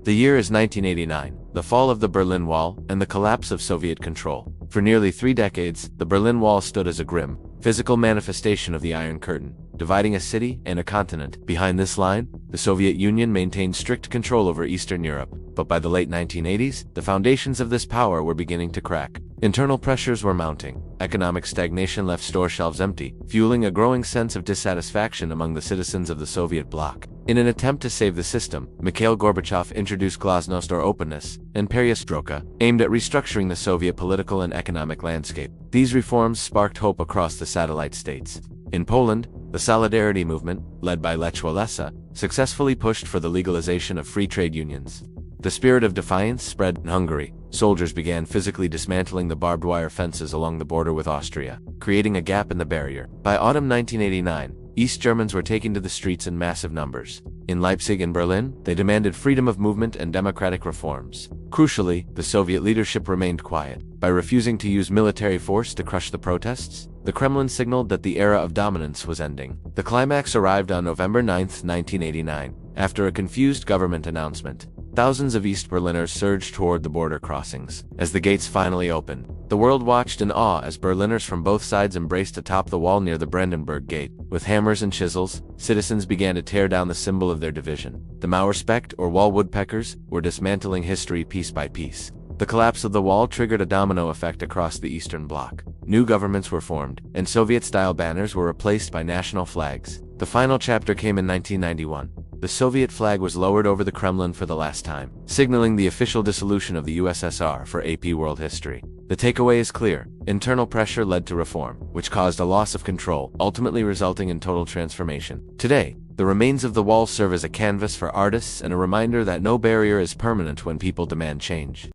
The year is 1989, the fall of the Berlin Wall and the collapse of Soviet control. For nearly 3 decades, the Berlin Wall stood as a grim, physical manifestation of the Iron Curtain, dividing a city and a continent. Behind this line, the Soviet Union maintained strict control over Eastern Europe, but by the late 1980s, the foundations of this power were beginning to crack. Internal pressures were mounting. Economic stagnation left store shelves empty, fueling a growing sense of dissatisfaction among the citizens of the Soviet bloc. In an attempt to save the system, Mikhail Gorbachev introduced glasnost or openness and perestroika, aimed at restructuring the Soviet political and economic landscape. These reforms sparked hope across the satellite states. In Poland, the Solidarity movement, led by Lech Walesa, successfully pushed for the legalization of free trade unions. The spirit of defiance spread in Hungary. Soldiers began physically dismantling the barbed wire fences along the border with Austria, creating a gap in the barrier. By autumn 1989, East Germans were taking to the streets in massive numbers. In Leipzig and Berlin, they demanded freedom of movement and democratic reforms. Crucially, the Soviet leadership remained quiet. By refusing to use military force to crush the protests, the Kremlin signaled that the era of dominance was ending. The climax arrived on November 9, 1989, after a confused government announcement. Thousands of East Berliners surged toward the border crossings. As the gates finally opened, the world watched in awe as Berliners from both sides embraced atop the wall near the Brandenburg Gate. With hammers and chisels, citizens began to tear down the symbol of their division. The Mauerspecht, or wall woodpeckers, were dismantling history piece by piece. The collapse of the wall triggered a domino effect across the Eastern Bloc. New governments were formed, and Soviet-style banners were replaced by national flags. The final chapter came in 1991. The Soviet flag was lowered over the Kremlin for the last time, signaling the official dissolution of the USSR for AP world history. The takeaway is clear. Internal pressure led to reform, which caused a loss of control, ultimately resulting in total transformation. Today, the remains of the wall serve as a canvas for artists and a reminder that no barrier is permanent when people demand change.